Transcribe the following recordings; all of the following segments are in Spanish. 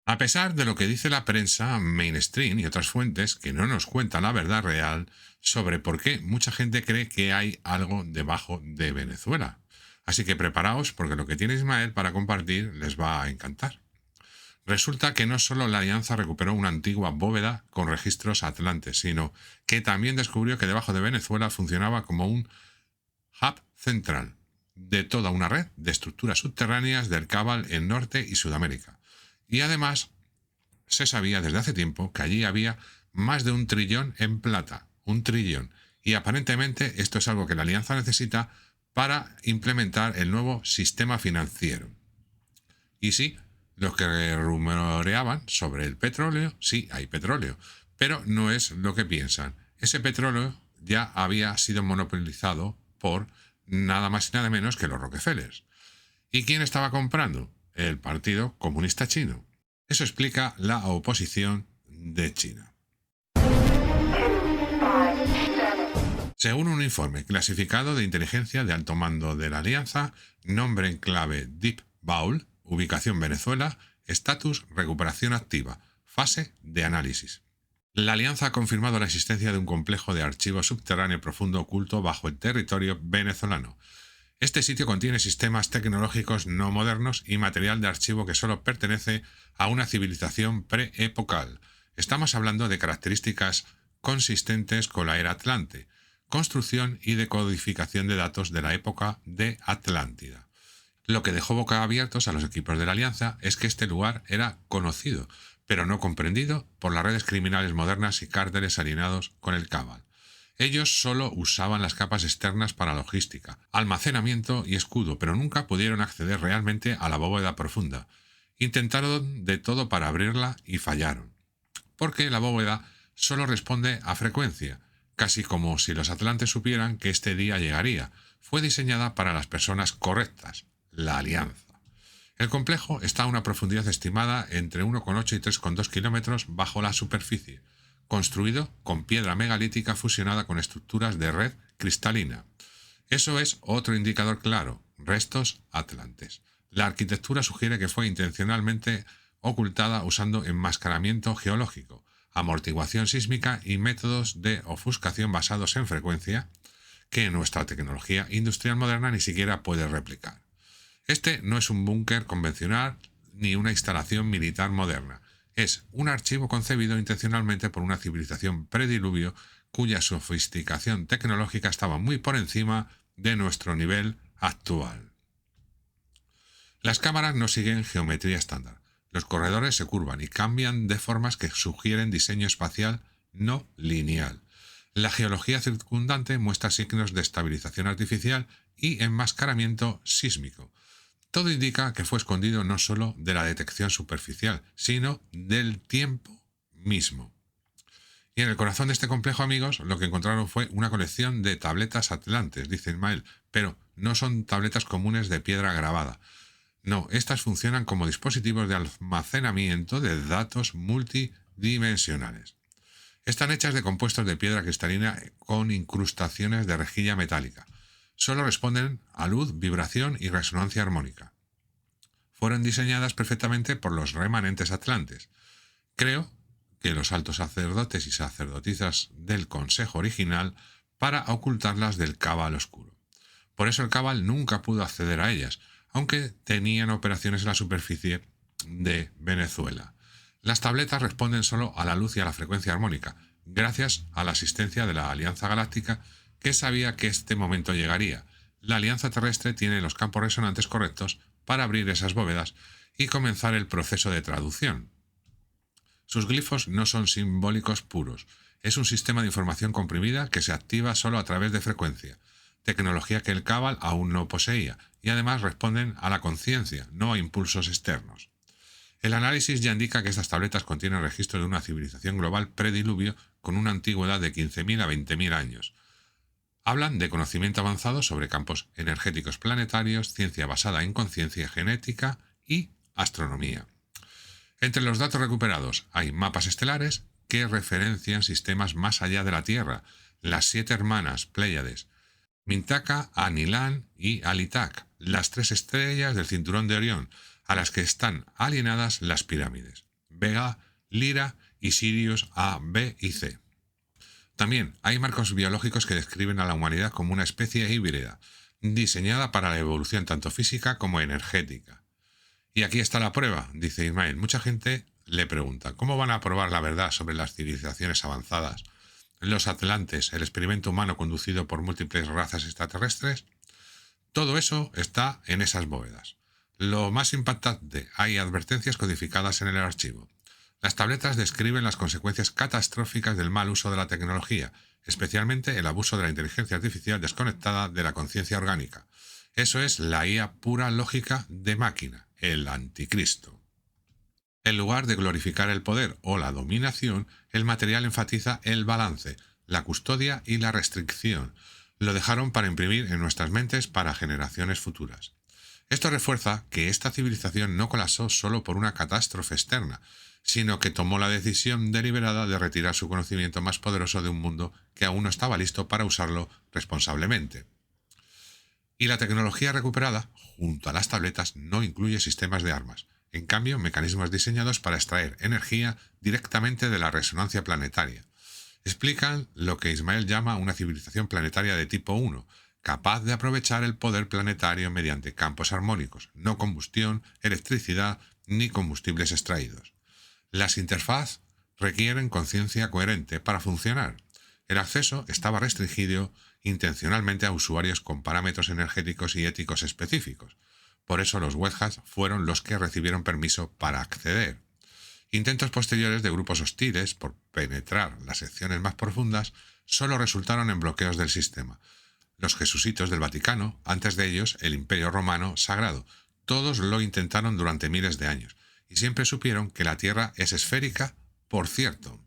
A pesar de lo que dice la prensa mainstream y otras fuentes que no nos cuentan la verdad real sobre por qué mucha gente cree que hay algo debajo de Venezuela. Así que preparaos porque lo que tiene Ismael para compartir les va a encantar. Resulta que no solo la Alianza recuperó una antigua bóveda con registros atlantes, sino que también descubrió que debajo de Venezuela funcionaba como un hub central de toda una red de estructuras subterráneas del Cabal en Norte y Sudamérica. Y además se sabía desde hace tiempo que allí había más de 1 trillón en plata, 1 trillón. Y aparentemente esto es algo que la Alianza necesita para implementar el nuevo sistema financiero. Y sí, los que rumoreaban sobre el petróleo, sí hay petróleo, pero no es lo que piensan. Ese petróleo ya había sido monopolizado por nada más y nada menos que los Rockefellers. ¿Y quién estaba comprando? El Partido Comunista Chino. Eso explica la oposición de China. Según un informe clasificado de inteligencia de alto mando de la Alianza, nombre en clave Deep Baul, ubicación Venezuela, estatus recuperación activa, fase de análisis. La Alianza ha confirmado la existencia de un complejo de archivos subterráneo profundo oculto bajo el territorio venezolano. Este sitio contiene sistemas tecnológicos no modernos y material de archivo que solo pertenece a una civilización preepocal. Estamos hablando de características consistentes con la era Atlante, construcción y decodificación de datos de la época de Atlántida. Lo que dejó boca abiertos a los equipos de la Alianza es que este lugar era conocido, pero no comprendido por las redes criminales modernas y cárteles alineados con el Cabal. Ellos solo usaban las capas externas para logística, almacenamiento y escudo, pero nunca pudieron acceder realmente a la bóveda profunda. Intentaron de todo para abrirla y fallaron, porque la bóveda solo responde a frecuencia, casi como si los atlantes supieran que este día llegaría. Fue diseñada para las personas correctas, la Alianza. El complejo está a una profundidad estimada entre 1,8 y 3,2 kilómetros bajo la superficie, construido con piedra megalítica fusionada con estructuras de red cristalina. Eso es otro indicador claro, restos atlantes. La arquitectura sugiere que fue intencionalmente ocultada usando enmascaramiento geológico, amortiguación sísmica y métodos de ofuscación basados en frecuencia que nuestra tecnología industrial moderna ni siquiera puede replicar. Este no es un búnker convencional ni una instalación militar moderna. Es un archivo concebido intencionalmente por una civilización prediluvio cuya sofisticación tecnológica estaba muy por encima de nuestro nivel actual. Las cámaras no siguen geometría estándar. Los corredores se curvan y cambian de formas que sugieren diseño espacial no lineal. La geología circundante muestra signos de estabilización artificial y enmascaramiento sísmico. Todo indica que fue escondido no solo de la detección superficial, sino del tiempo mismo. Y en el corazón de este complejo, amigos, lo que encontraron fue una colección de tabletas atlantes, dice Ismael, pero no son tabletas comunes de piedra grabada. No, estas funcionan como dispositivos de almacenamiento de datos multidimensionales. Están hechas de compuestos de piedra cristalina con incrustaciones de rejilla metálica. Solo responden a luz, vibración y resonancia armónica. Fueron diseñadas perfectamente por los remanentes atlantes. Creo que los altos sacerdotes y sacerdotisas del consejo original para ocultarlas del Cabal oscuro. Por eso el Cabal nunca pudo acceder a ellas, aunque tenían operaciones en la superficie de Venezuela. Las tabletas responden solo a la luz y a la frecuencia armónica, gracias a la asistencia de la Alianza Galáctica, que sabía que este momento llegaría. La Alianza Terrestre tiene los campos resonantes correctos para abrir esas bóvedas y comenzar el proceso de traducción. Sus glifos no son simbólicos puros, es un sistema de información comprimida que se activa solo a través de frecuencia, tecnología que el Cabal aún no poseía, y además responden a la conciencia, no a impulsos externos. El análisis ya indica que estas tabletas contienen registro de una civilización global prediluvio con una antigüedad de 15.000 a 20.000 años. Hablan de conocimiento avanzado sobre campos energéticos planetarios, ciencia basada en conciencia genética y astronomía. Entre los datos recuperados hay mapas estelares que referencian sistemas más allá de la Tierra, las 7 hermanas Pléyades, Mintaka, Anilán y Alitac, las 3 estrellas del cinturón de Orión, a las que están alienadas las pirámides. Vega, Lyra y Sirius A, B y C. También hay marcos biológicos que describen a la humanidad como una especie híbrida, diseñada para la evolución tanto física como energética. Y aquí está la prueba, dice Ismael. Mucha gente le pregunta, ¿cómo van a probar la verdad sobre las civilizaciones avanzadas? ¿Los atlantes, el experimento humano conducido por múltiples razas extraterrestres? Todo eso está en esas bóvedas. Lo más impactante, hay advertencias codificadas en el archivo. Las tabletas describen las consecuencias catastróficas del mal uso de la tecnología, especialmente el abuso de la inteligencia artificial desconectada de la conciencia orgánica. Eso es la IA pura lógica de máquina, el anticristo. En lugar de glorificar el poder o la dominación, el material enfatiza el balance, la custodia y la restricción. Lo dejaron para imprimir en nuestras mentes para generaciones futuras. Esto refuerza que esta civilización no colapsó solo por una catástrofe externa, sino que tomó la decisión deliberada de retirar su conocimiento más poderoso de un mundo que aún no estaba listo para usarlo responsablemente. Y la tecnología recuperada, junto a las tabletas, no incluye sistemas de armas. En cambio, mecanismos diseñados para extraer energía directamente de la resonancia planetaria. Explican lo que Ismael llama una civilización planetaria de tipo 1, capaz de aprovechar el poder planetario mediante campos armónicos, no combustión, electricidad ni combustibles extraídos. Las interfaz requieren conciencia coherente para funcionar. El acceso estaba restringido intencionalmente a usuarios con parámetros energéticos y éticos específicos. Por eso los Wedhas fueron los que recibieron permiso para acceder. Intentos posteriores de grupos hostiles por penetrar las secciones más profundas solo resultaron en bloqueos del sistema. Los jesuitas del Vaticano, antes de ellos el Imperio Romano Sagrado, todos lo intentaron durante miles de años, y siempre supieron que la Tierra es esférica, por cierto.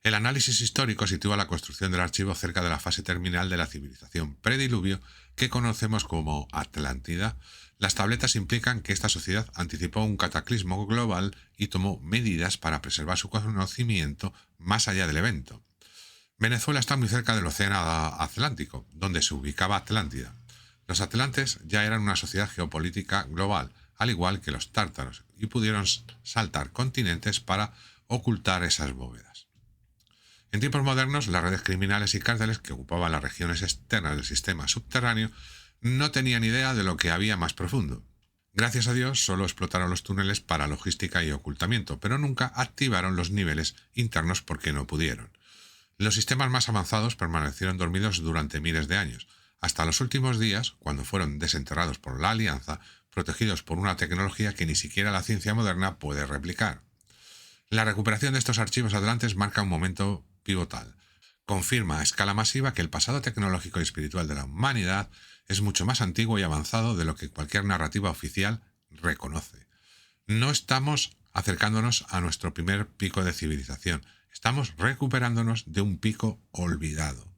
El análisis histórico sitúa la construcción del archivo cerca de la fase terminal de la civilización prediluvio que conocemos como Atlántida. Las tabletas implican que esta sociedad anticipó un cataclismo global y tomó medidas para preservar su conocimiento más allá del evento. Venezuela está muy cerca del océano Atlántico, donde se ubicaba Atlántida. Los atlantes ya eran una sociedad geopolítica global, al igual que los tártaros, y pudieron saltar continentes para ocultar esas bóvedas. En tiempos modernos, las redes criminales y cárteles que ocupaban las regiones externas del sistema subterráneo no tenían idea de lo que había más profundo. Gracias a Dios, solo explotaron los túneles para logística y ocultamiento, pero nunca activaron los niveles internos porque no pudieron. Los sistemas más avanzados permanecieron dormidos durante miles de años, hasta los últimos días, cuando fueron desenterrados por la Alianza, protegidos por una tecnología que ni siquiera la ciencia moderna puede replicar. La recuperación de estos archivos atlantes marca un momento pivotal. Confirma a escala masiva que el pasado tecnológico y espiritual de la humanidad es mucho más antiguo y avanzado de lo que cualquier narrativa oficial reconoce. No estamos acercándonos a nuestro primer pico de civilización, estamos recuperándonos de un pico olvidado.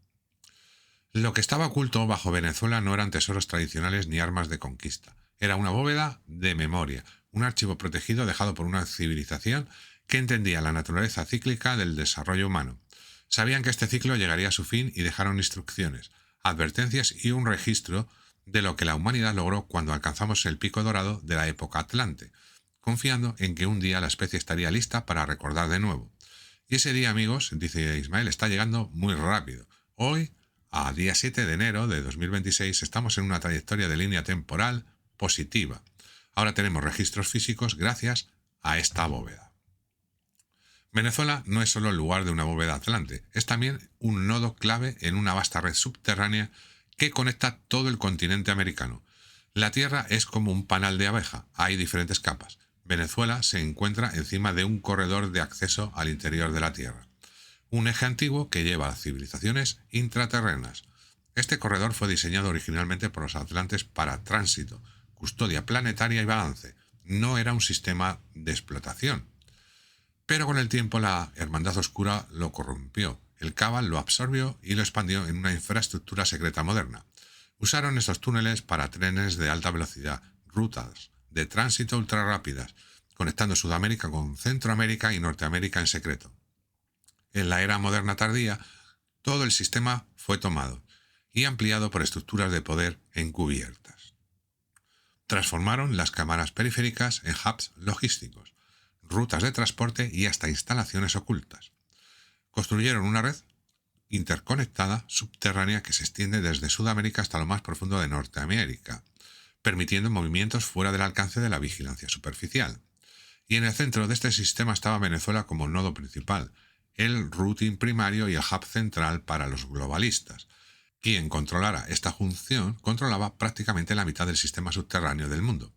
Lo que estaba oculto bajo Venezuela no eran tesoros tradicionales ni armas de conquista, era una bóveda de memoria, un archivo protegido dejado por una civilización que entendía la naturaleza cíclica del desarrollo humano. Sabían que este ciclo llegaría a su fin y dejaron instrucciones, advertencias y un registro de lo que la humanidad logró cuando alcanzamos el pico dorado de la época Atlante, confiando en que un día la especie estaría lista para recordar de nuevo. Y ese día, amigos, dice Ismael, está llegando muy rápido. Hoy, a día 7 de enero de 2026, estamos en una trayectoria de línea temporal positiva. Ahora tenemos registros físicos gracias a esta bóveda. Venezuela no es solo el lugar de una bóveda atlante, es también un nodo clave en una vasta red subterránea que conecta todo el continente americano. La Tierra es como un panal de abeja, hay diferentes capas. Venezuela se encuentra encima de un corredor de acceso al interior de la Tierra, un eje antiguo que lleva a civilizaciones intraterrenas. Este corredor fue diseñado originalmente por los atlantes para tránsito, custodia planetaria y balance. No era un sistema de explotación. Pero con el tiempo la Hermandad Oscura lo corrompió, el Cabal lo absorbió y lo expandió en una infraestructura secreta moderna. Usaron estos túneles para trenes de alta velocidad, rutas de tránsito ultrarrápidas, conectando Sudamérica con Centroamérica y Norteamérica en secreto. En la era moderna tardía, todo el sistema fue tomado y ampliado por estructuras de poder encubiertas. Transformaron las cámaras periféricas en hubs logísticos, rutas de transporte y hasta instalaciones ocultas. Construyeron una red interconectada subterránea que se extiende desde Sudamérica hasta lo más profundo de Norteamérica, permitiendo movimientos fuera del alcance de la vigilancia superficial. Y en el centro de este sistema estaba Venezuela como nodo principal, el routing primario y el hub central para los globalistas. Quien controlara esta función controlaba prácticamente la mitad del sistema subterráneo del mundo.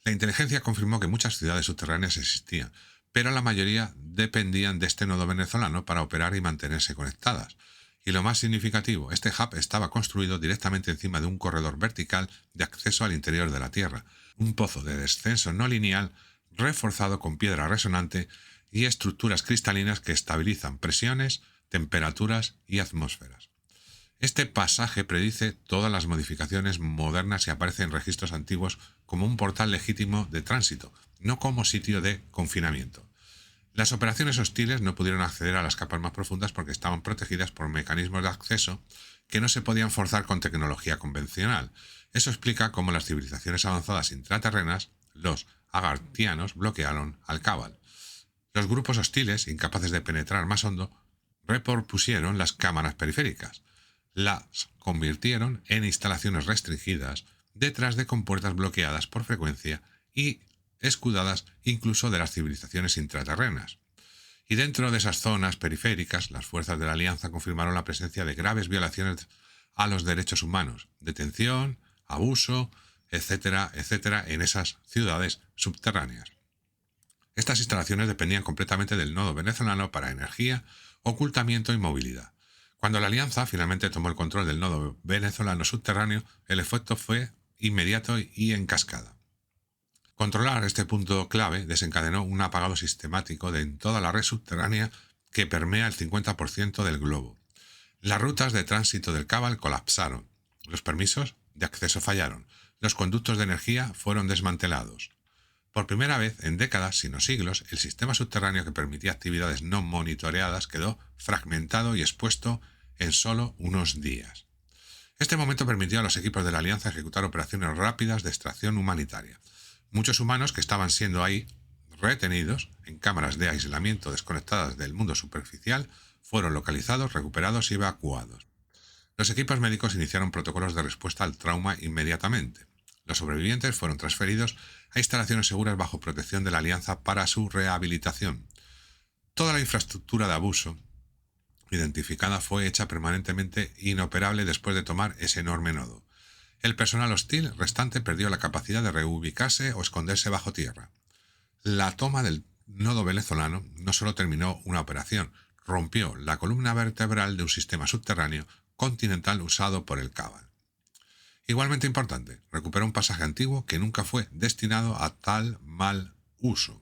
La inteligencia confirmó que muchas ciudades subterráneas existían, pero la mayoría dependían de este nodo venezolano para operar y mantenerse conectadas. Y lo más significativo, este hub estaba construido directamente encima de un corredor vertical de acceso al interior de la Tierra, un pozo de descenso no lineal reforzado con piedra resonante y estructuras cristalinas que estabilizan presiones, temperaturas y atmósferas. Este pasaje predice todas las modificaciones modernas y aparece en registros antiguos como un portal legítimo de tránsito, no como sitio de confinamiento. Las operaciones hostiles no pudieron acceder a las capas más profundas porque estaban protegidas por mecanismos de acceso que no se podían forzar con tecnología convencional. Eso explica cómo las civilizaciones avanzadas intraterrenas, los agartianos, bloquearon al Cabal. Los grupos hostiles, incapaces de penetrar más hondo, repropusieron las cámaras periféricas. Las convirtieron en instalaciones restringidas detrás de compuertas bloqueadas por frecuencia y escudadas incluso de las civilizaciones intraterrenas. Y dentro de esas zonas periféricas, las fuerzas de la Alianza confirmaron la presencia de graves violaciones a los derechos humanos, detención, abuso, etcétera, etcétera, en esas ciudades subterráneas. Estas instalaciones dependían completamente del nodo venezolano para energía, ocultamiento y movilidad. Cuando la Alianza finalmente tomó el control del nodo venezolano subterráneo, el efecto fue inmediato y en cascada. Controlar este punto clave desencadenó un apagado sistemático en toda la red subterránea que permea el 50% del globo. Las rutas de tránsito del Cabal colapsaron, los permisos de acceso fallaron, los conductos de energía fueron desmantelados. Por primera vez en décadas, sino siglos, el sistema subterráneo que permitía actividades no monitoreadas quedó fragmentado y expuesto en solo unos días. Este momento permitió a los equipos de la Alianza ejecutar operaciones rápidas de extracción humanitaria. Muchos humanos que estaban siendo ahí retenidos en cámaras de aislamiento desconectadas del mundo superficial fueron localizados, recuperados y evacuados. Los equipos médicos iniciaron protocolos de respuesta al trauma inmediatamente. Los sobrevivientes fueron transferidos a instalaciones seguras bajo protección de la Alianza para su rehabilitación. Toda la infraestructura de abuso identificada fue hecha permanentemente inoperable después de tomar ese enorme nodo. El personal hostil restante perdió la capacidad de reubicarse o esconderse bajo tierra. La toma del nodo venezolano no solo terminó una operación, rompió la columna vertebral de un sistema subterráneo continental usado por el Cabal. Igualmente importante, recuperó un pasaje antiguo que nunca fue destinado a tal mal uso.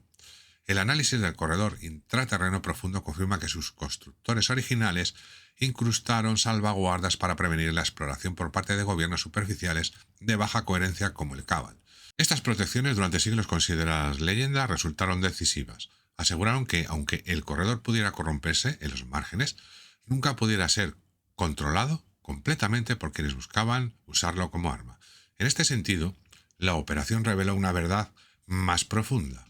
El análisis del corredor intraterreno profundo confirma que sus constructores originales incrustaron salvaguardas para prevenir la exploración por parte de gobiernos superficiales de baja coherencia como el Cabal. Estas protecciones, durante siglos consideradas leyenda, resultaron decisivas. Aseguraron que, aunque el corredor pudiera corromperse en los márgenes, nunca pudiera ser controlado completamente por quienes buscaban usarlo como arma. En este sentido, la operación reveló una verdad más profunda.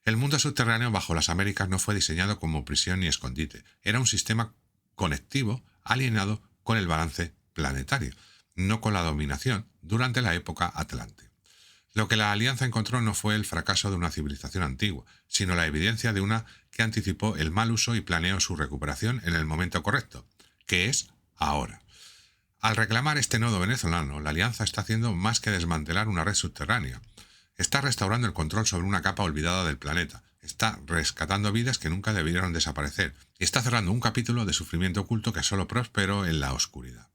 El mundo subterráneo bajo las Américas no fue diseñado como prisión ni escondite. Era un sistema conectivo alineado con el balance planetario, no con la dominación durante la época Atlante. Lo que la Alianza encontró no fue el fracaso de una civilización antigua, sino la evidencia de una que anticipó el mal uso y planeó su recuperación en el momento correcto, que es ahora. Al reclamar este nodo venezolano, la Alianza está haciendo más que desmantelar una red subterránea. Está restaurando el control sobre una capa olvidada del planeta, está rescatando vidas que nunca debieron desaparecer y está cerrando un capítulo de sufrimiento oculto que solo prosperó en la oscuridad.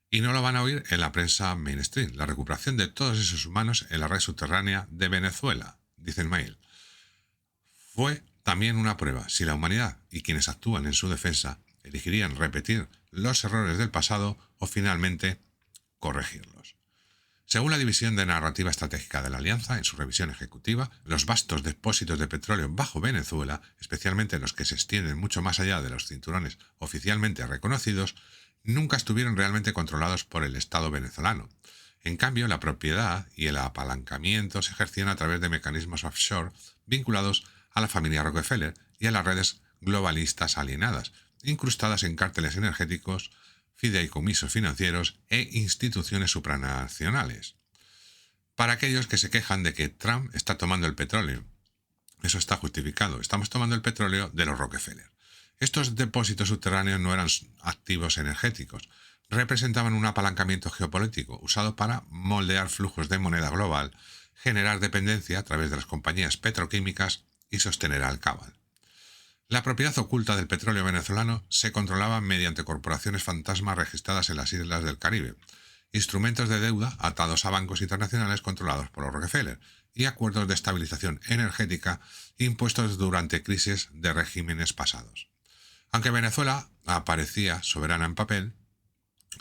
Y no lo van a oír en la prensa mainstream, la recuperación de todos esos humanos en la red subterránea de Venezuela, dice el mail. Fue también una prueba si la humanidad y quienes actúan en su defensa elegirían repetir los errores del pasado o finalmente corregirlos. Según la División de Narrativa Estratégica de la Alianza, en su revisión ejecutiva, los vastos depósitos de petróleo bajo Venezuela, especialmente los que se extienden mucho más allá de los cinturones oficialmente reconocidos, nunca estuvieron realmente controlados por el Estado venezolano. En cambio, la propiedad y el apalancamiento se ejercían a través de mecanismos offshore vinculados a la familia Rockefeller y a las redes globalistas alienadas, incrustadas en cárteles energéticos, fideicomisos financieros e instituciones supranacionales. Para aquellos que se quejan de que Trump está tomando el petróleo, eso está justificado. Estamos tomando el petróleo de los Rockefeller. Estos depósitos subterráneos no eran activos energéticos, representaban un apalancamiento geopolítico usado para moldear flujos de moneda global, generar dependencia a través de las compañías petroquímicas y sostener al cabal. La propiedad oculta del petróleo venezolano se controlaba mediante corporaciones fantasmas registradas en las islas del Caribe, instrumentos de deuda atados a bancos internacionales controlados por los Rockefeller y acuerdos de estabilización energética impuestos durante crisis de regímenes pasados. Aunque Venezuela aparecía soberana en papel,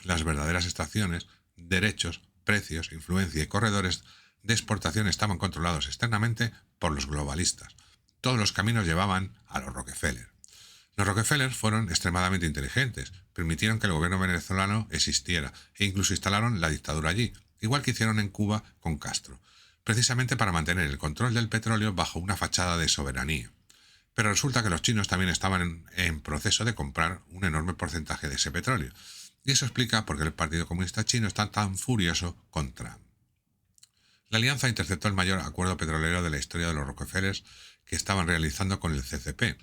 las verdaderas extracciones, derechos, precios, influencia y corredores de exportación estaban controlados externamente por los globalistas. Todos los caminos llevaban a los Rockefeller. Los Rockefeller fueron extremadamente inteligentes, permitieron que el gobierno venezolano existiera e incluso instalaron la dictadura allí, igual que hicieron en Cuba con Castro, precisamente para mantener el control del petróleo bajo una fachada de soberanía. Pero resulta que los chinos también estaban en proceso de comprar un enorme porcentaje de ese petróleo, y eso explica por qué el Partido Comunista Chino está tan furioso con Trump. La alianza interceptó el mayor acuerdo petrolero de la historia de los Rockefellers que estaban realizando con el CCP. El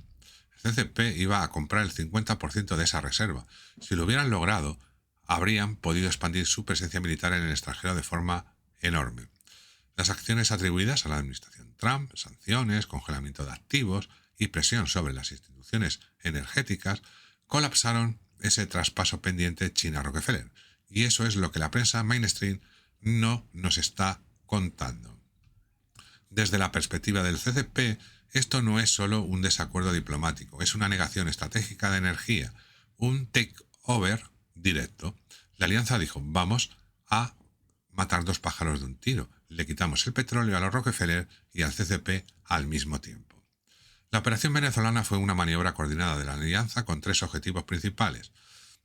CCP iba a comprar el 50% de esa reserva. Si lo hubieran logrado, habrían podido expandir su presencia militar en el extranjero de forma enorme. Las acciones atribuidas a la administración Trump, sanciones, congelamiento de activos y presión sobre las instituciones energéticas, colapsaron ese traspaso pendiente China-Rockefeller. Y eso es lo que la prensa mainstream no nos está contando. Desde la perspectiva del CCP, esto no es solo un desacuerdo diplomático, es una negación estratégica de energía, un takeover directo. La alianza dijo, vamos a matar dos pájaros de un tiro. Le quitamos el petróleo a los Rockefeller y al CCP al mismo tiempo. La operación venezolana fue una maniobra coordinada de la alianza con tres objetivos principales.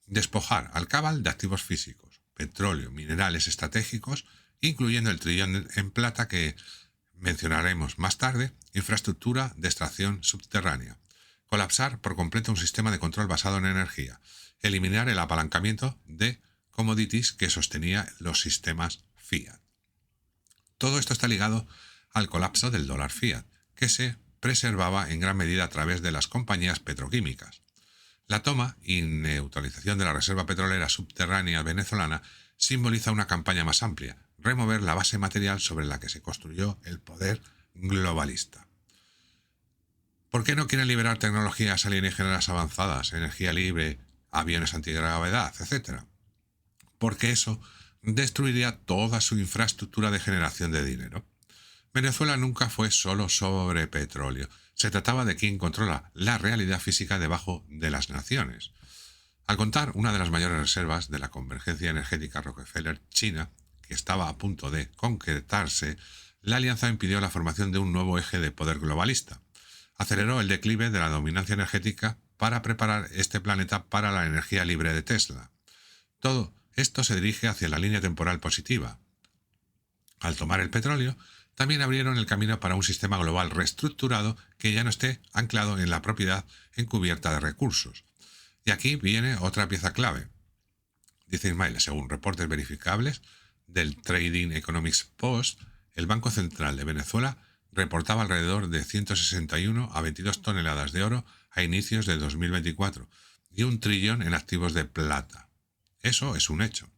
Despojar al cabal de activos físicos, petróleo, minerales estratégicos, incluyendo el trillón en plata que mencionaremos más tarde, infraestructura de extracción subterránea. Colapsar por completo un sistema de control basado en energía. Eliminar el apalancamiento de commodities que sostenía los sistemas fiat. Todo esto está ligado al colapso del dólar fiat, que se preservaba en gran medida a través de las compañías petroquímicas. La toma y neutralización de la reserva petrolera subterránea venezolana simboliza una campaña más amplia, remover la base material sobre la que se construyó el poder globalista. ¿Por qué no quieren liberar tecnologías alienígenas avanzadas, energía libre, aviones antigravedad, etcétera? Porque eso destruiría toda su infraestructura de generación de dinero. Venezuela nunca fue solo sobre petróleo. Se trataba de quien controla la realidad física debajo de las naciones. Al contar una de las mayores reservas de la convergencia energética Rockefeller-China, que estaba a punto de concretarse, la alianza impidió la formación de un nuevo eje de poder globalista. Aceleró el declive de la dominancia energética para preparar este planeta para la energía libre de Tesla. Todo esto se dirige hacia la línea temporal positiva. Al tomar el petróleo, también abrieron el camino para un sistema global reestructurado que ya no esté anclado en la propiedad encubierta de recursos. Y aquí viene otra pieza clave. Dice Ismail, según reportes verificables del Trading Economics Post, el Banco Central de Venezuela reportaba alrededor de 161 a 22 toneladas de oro a inicios de 2024 y 1 trillón en activos de plata. Eso es un hecho.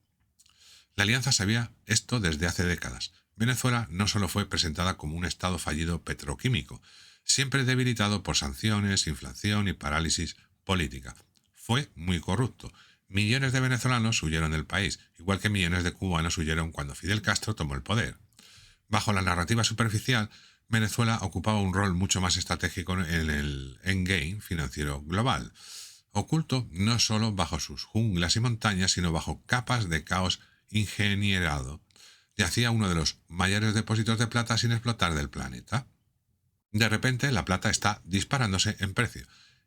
La alianza sabía esto desde hace décadas. Venezuela no solo fue presentada como un estado fallido petroquímico, siempre debilitado por sanciones, inflación y parálisis política. Fue muy corrupto. Millones de venezolanos huyeron del país, igual que millones de cubanos huyeron cuando Fidel Castro tomó el poder. Bajo la narrativa superficial, Venezuela ocupaba un rol mucho más estratégico en el endgame financiero global, oculto no solo bajo sus junglas y montañas, sino bajo capas de caos ingenierado. Yacía uno de los mayores depósitos de plata sin explotar del planeta. De repente, la plata está disparándose en precio.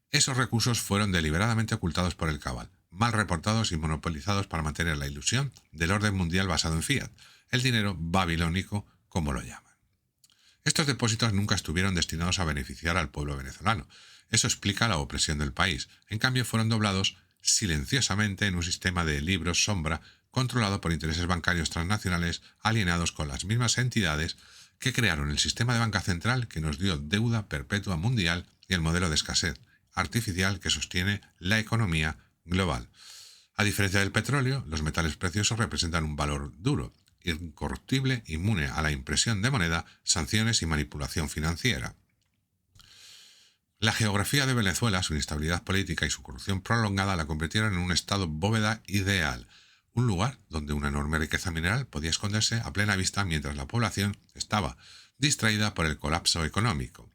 Esos recursos fueron deliberadamente ocultados por el cabal, mal reportados y monopolizados para mantener la ilusión del orden mundial basado en fiat, el dinero babilónico como lo llaman. Estos depósitos nunca estuvieron destinados a beneficiar al pueblo venezolano. Eso explica la opresión del país. En cambio, fueron doblados silenciosamente en un sistema de libros sombra controlado por intereses bancarios transnacionales alineados con las mismas entidades que crearon el sistema de banca central que nos dio deuda perpetua mundial y el modelo de escasez artificial que sostiene la economía global. A diferencia del petróleo, los metales preciosos representan un valor duro, incorruptible, inmune a la impresión de moneda, sanciones y manipulación financiera. La geografía de Venezuela, su inestabilidad política y su corrupción prolongada la convirtieron en un estado bóveda ideal, un lugar donde una enorme riqueza mineral podía esconderse a plena vista mientras la población estaba distraída por el colapso económico.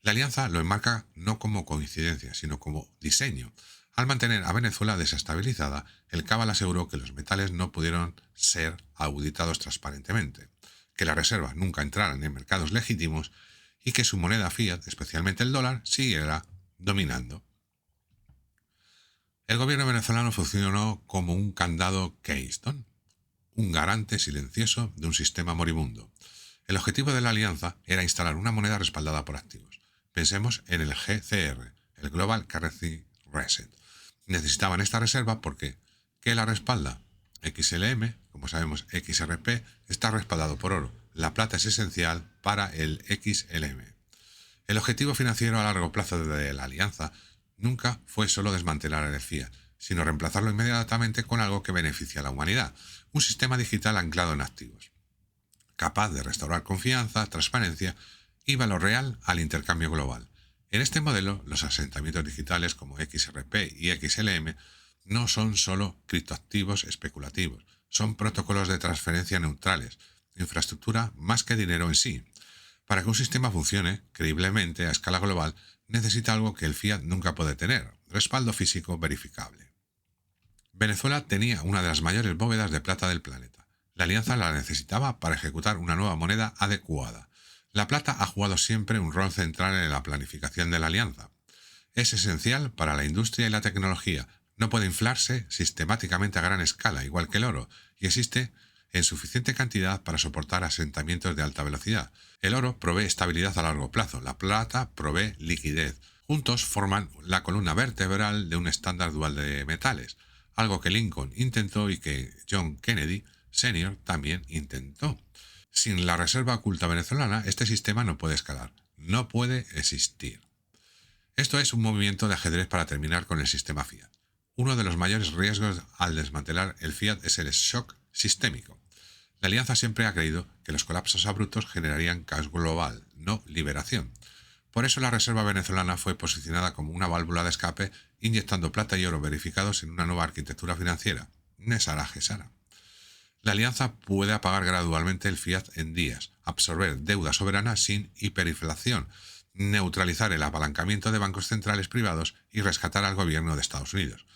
La alianza lo enmarca no como coincidencia, sino como diseño. Al mantener a Venezuela desestabilizada, el Cabal aseguró que los metales no pudieron ser auditados transparentemente, que las reservas nunca entraran en mercados legítimos y que su moneda fiat, especialmente el dólar, siguiera dominando. El gobierno venezolano funcionó como un candado Keystone, un garante silencioso de un sistema moribundo. El objetivo de la alianza era instalar una moneda respaldada por activos. Pensemos en el GCR, el Global Currency Reset. Necesitaban esta reserva porque, ¿qué la respalda? XLM, como sabemos XRP, está respaldado por oro. La plata es esencial para el XLM. El objetivo financiero a largo plazo de la alianza nunca fue solo desmantelar el fiat, sino reemplazarlo inmediatamente con algo que beneficie a la humanidad, un sistema digital anclado en activos, capaz de restaurar confianza, transparencia y valor real al intercambio global. En este modelo, los asentamientos digitales como XRP y XLM no son solo criptoactivos especulativos, son protocolos de transferencia neutrales, infraestructura más que dinero en sí. Para que un sistema funcione creíblemente a escala global, necesita algo que el fiat nunca puede tener: respaldo físico verificable. Venezuela tenía una de las mayores bóvedas de plata del planeta. La alianza la necesitaba para ejecutar una nueva moneda adecuada. La plata ha jugado siempre un rol central en la planificación de la alianza. Es esencial para la industria y la tecnología. No puede inflarse sistemáticamente a gran escala, igual que el oro, y existe en suficiente cantidad para soportar asentamientos de alta velocidad. El oro provee estabilidad a largo plazo, la plata provee liquidez. Juntos forman la columna vertebral de un estándar dual de metales, algo que Lincoln intentó y que John Kennedy Sr. también intentó. Sin la reserva oculta venezolana, este sistema no puede escalar, no puede existir. Esto es un movimiento de ajedrez para terminar con el sistema fiat. Uno de los mayores riesgos al desmantelar el fiat es el shock sistémico. La alianza siempre ha creído que los colapsos abruptos generarían caos global, no liberación. Por eso la reserva venezolana fue posicionada como una válvula de escape, inyectando plata y oro verificados en una nueva arquitectura financiera, Nesara Gesara. La alianza puede apagar gradualmente el fiat en días, absorber deuda soberana sin hiperinflación, neutralizar el apalancamiento de bancos centrales privados y rescatar al gobierno de Estados Unidos,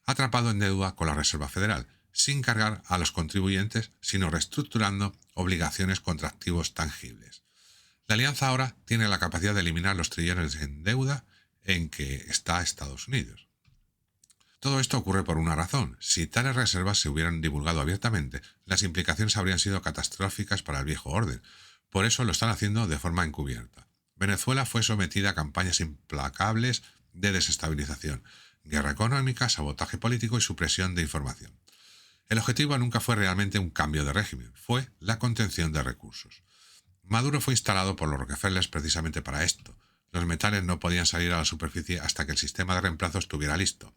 atrapado en deuda con la Reserva Federal, sin cargar a los contribuyentes, sino reestructurando obligaciones contra activos tangibles. La alianza ahora tiene la capacidad de eliminar los trillones en deuda en que está Estados Unidos. Todo esto ocurre por una razón. Si tales reservas se hubieran divulgado abiertamente, las implicaciones habrían sido catastróficas para el viejo orden. Por eso lo están haciendo de forma encubierta. Venezuela fue sometida a campañas implacables de desestabilización, guerra económica, sabotaje político y supresión de información. El objetivo nunca fue realmente un cambio de régimen, fue la contención de recursos. Maduro fue instalado por los Rockefeller precisamente para esto. Los metales no podían salir a la superficie hasta que el sistema de reemplazo estuviera listo.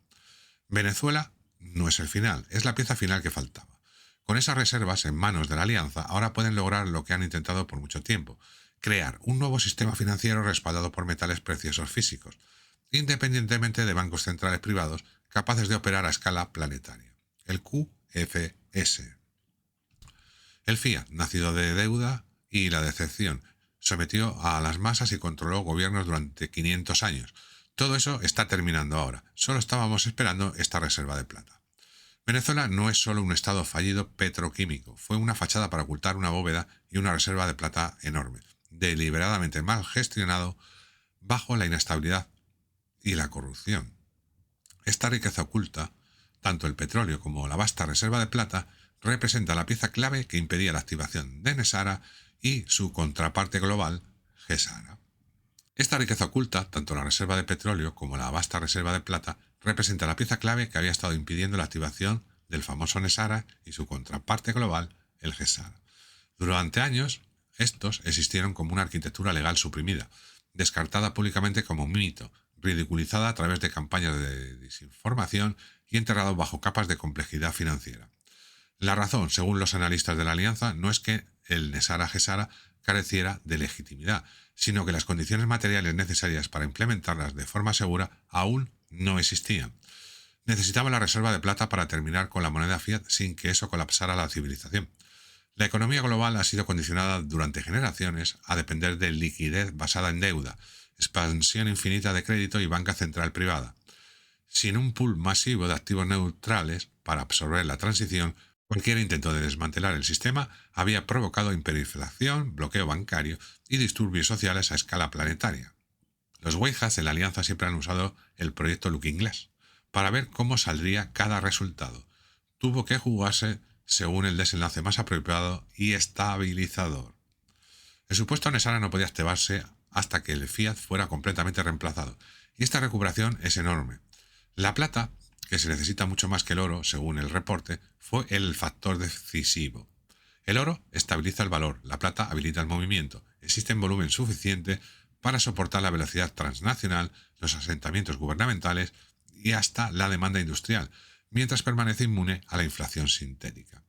Venezuela no es el final, es la pieza final que faltaba. Con esas reservas en manos de la alianza, ahora pueden lograr lo que han intentado por mucho tiempo: crear un nuevo sistema financiero respaldado por metales preciosos físicos, independientemente de bancos centrales privados capaces de operar a escala planetaria. El QFS. El fiat, nacido de deuda y la decepción, sometió a las masas y controló gobiernos durante 500 años. Todo eso está terminando ahora. Solo estábamos esperando esta reserva de plata. Venezuela no es solo un estado fallido petroquímico, fue una fachada para ocultar una bóveda y una reserva de plata enorme, deliberadamente mal gestionado bajo la inestabilidad y la corrupción. Esta riqueza oculta, tanto el petróleo como la vasta reserva de plata, representa la pieza clave que impedía la activación de Nesara y su contraparte global, Gesara. Esta riqueza oculta, tanto la reserva de petróleo como la vasta reserva de plata, representa la pieza clave que había estado impidiendo la activación del famoso Nesara y su contraparte global, el Gesara. Durante años, estos existieron como una arquitectura legal suprimida, descartada públicamente como un mito, ridiculizada a través de campañas de desinformación y enterrado bajo capas de complejidad financiera. La razón, según los analistas de la Alianza, no es que el Nesara-Gesara careciera de legitimidad, sino que las condiciones materiales necesarias para implementarlas de forma segura aún no existían. Necesitaba la reserva de plata para terminar con la moneda fiat sin que eso colapsara la civilización. La economía global ha sido condicionada durante generaciones a depender de liquidez basada en deuda, expansión infinita de crédito y banca central privada. Sin un pool masivo de activos neutrales para absorber la transición, cualquier intento de desmantelar el sistema había provocado hiperinflación, bloqueo bancario y disturbios sociales a escala planetaria. Los Weihas en la Alianza siempre han usado el proyecto Looking Glass para ver cómo saldría cada resultado. Tuvo que jugarse según el desenlace más apropiado y estabilizador. El supuesto Nesara no podía activarse hasta que el fiat fuera completamente reemplazado, y esta recuperación es enorme. La plata, que se necesita mucho más que el oro, según el reporte, fue el factor decisivo. El oro estabiliza el valor, la plata habilita el movimiento, existe en volumen suficiente para soportar la velocidad transnacional, los asentamientos gubernamentales y hasta la demanda industrial, mientras permanece inmune a la inflación sintética.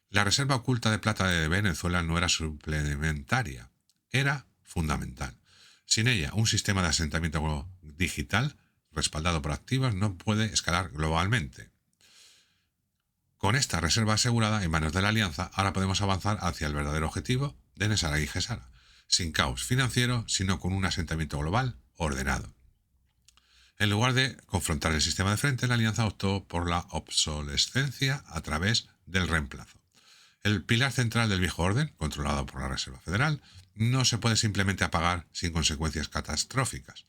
La reserva oculta de plata de Venezuela no era suplementaria, era fundamental. Sin ella, un sistema de asentamiento digital respaldado por activos no puede escalar globalmente. Con esta reserva asegurada en manos de la Alianza, ahora podemos avanzar hacia el verdadero objetivo de Nesara y Gesara, sin caos financiero, sino con un asentamiento global ordenado. En lugar de confrontar el sistema de frente, la Alianza optó por la obsolescencia a través del reemplazo. El pilar central del viejo orden, controlado por la Reserva Federal, no se puede simplemente apagar sin consecuencias catastróficas.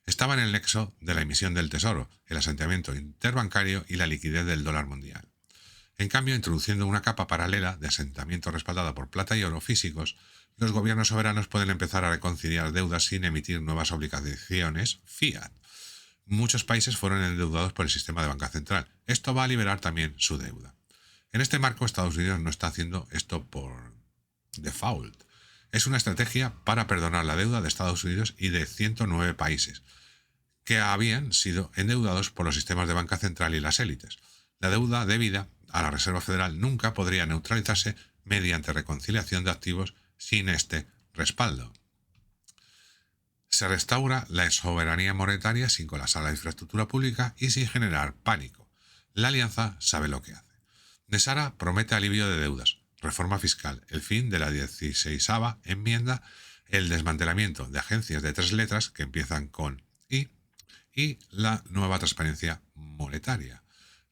Estaba en el nexo de la emisión del tesoro, el asentamiento interbancario y la liquidez del dólar mundial. En cambio, introduciendo una capa paralela de asentamiento respaldada por plata y oro físicos, los gobiernos soberanos pueden empezar a reconciliar deudas sin emitir nuevas obligaciones fiat. Muchos países fueron endeudados por el sistema de banca central. Esto va a liberar también su deuda. En este marco, Estados Unidos no está haciendo esto por default. Es una estrategia para perdonar la deuda de Estados Unidos y de 109 países, que habían sido endeudados por los sistemas de banca central y las élites. La deuda debida a la Reserva Federal nunca podría neutralizarse mediante reconciliación de activos sin este respaldo. Se restaura la soberanía monetaria sin colapsar la infraestructura pública y sin generar pánico. La Alianza sabe lo que hace. Nesara promete alivio de deudas, reforma fiscal, el fin de la 16ª enmienda, el desmantelamiento de agencias de 3 letras que empiezan con I y la nueva transparencia monetaria.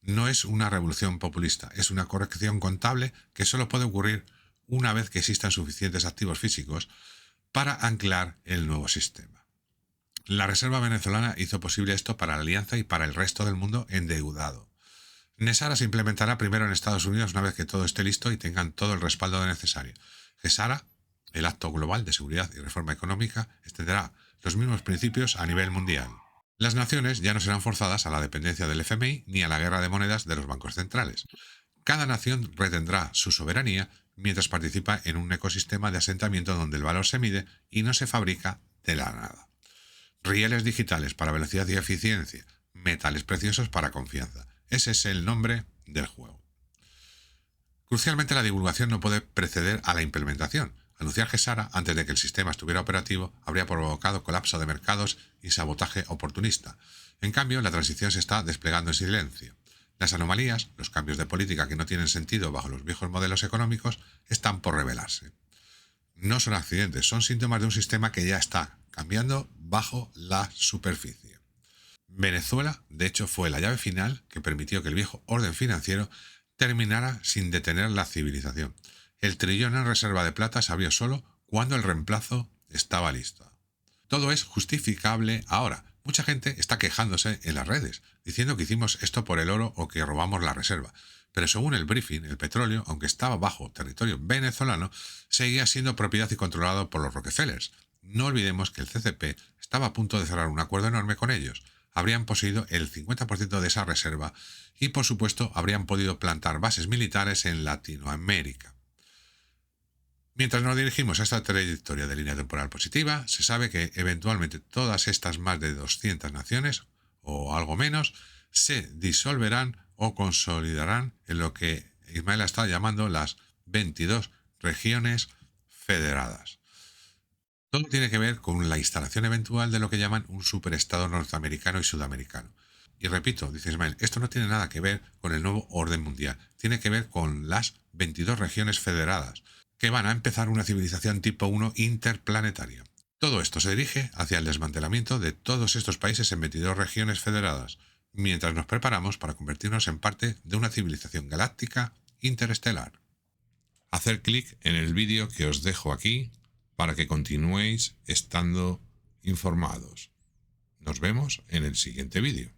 No es una revolución populista, es una corrección contable que solo puede ocurrir una vez que existan suficientes activos físicos para anclar el nuevo sistema. La Reserva venezolana hizo posible esto para la Alianza y para el resto del mundo endeudado. Nesara se implementará primero en Estados Unidos una vez que todo esté listo y tengan todo el respaldo necesario. Gesara, el Acto Global de Seguridad y Reforma Económica, extenderá los mismos principios a nivel mundial. Las naciones ya no serán forzadas a la dependencia del FMI ni a la guerra de monedas de los bancos centrales. Cada nación retendrá su soberanía mientras participa en un ecosistema de asentamiento donde el valor se mide y no se fabrica de la nada. Rieles digitales para velocidad y eficiencia, metales preciosos para confianza. Ese es el nombre del juego. Crucialmente, la divulgación no puede preceder a la implementación. Anunciar Gesara antes de que el sistema estuviera operativo habría provocado colapso de mercados y sabotaje oportunista. En cambio, la transición se está desplegando en silencio. Las anomalías, los cambios de política que no tienen sentido bajo los viejos modelos económicos, están por revelarse. No son accidentes, son síntomas de un sistema que ya está cambiando bajo la superficie. Venezuela, de hecho, fue la llave final que permitió que el viejo orden financiero terminara sin detener la civilización. El trillón en reserva de plata se abrió solo cuando el reemplazo estaba listo. Todo es justificable ahora. Mucha gente está quejándose en las redes, diciendo que hicimos esto por el oro o que robamos la reserva. Pero según el briefing, el petróleo, aunque estaba bajo territorio venezolano, seguía siendo propiedad y controlado por los Rockefellers. no olvidemos que el CCP estaba a punto de cerrar un acuerdo enorme con ellos. Habrían poseído el 50% de esa reserva y, por supuesto, habrían podido plantar bases militares en Latinoamérica. Mientras nos dirigimos a esta trayectoria de línea temporal positiva, se sabe que eventualmente todas estas más de 200 naciones, o algo menos, se disolverán o consolidarán en lo que Ismael está llamando las 22 regiones federadas. Todo tiene que ver con la instalación eventual de lo que llaman un superestado norteamericano y sudamericano. Y repito, dice Ismael, esto no tiene nada que ver con el nuevo orden mundial, tiene que ver con las 22 regiones federadas, que van a empezar una civilización tipo 1 interplanetaria. Todo esto se dirige hacia el desmantelamiento de todos estos países en 22 regiones federadas, mientras nos preparamos para convertirnos en parte de una civilización galáctica interestelar. Hacer clic en el vídeo que os dejo aquí para que continuéis estando informados. Nos vemos en el siguiente vídeo.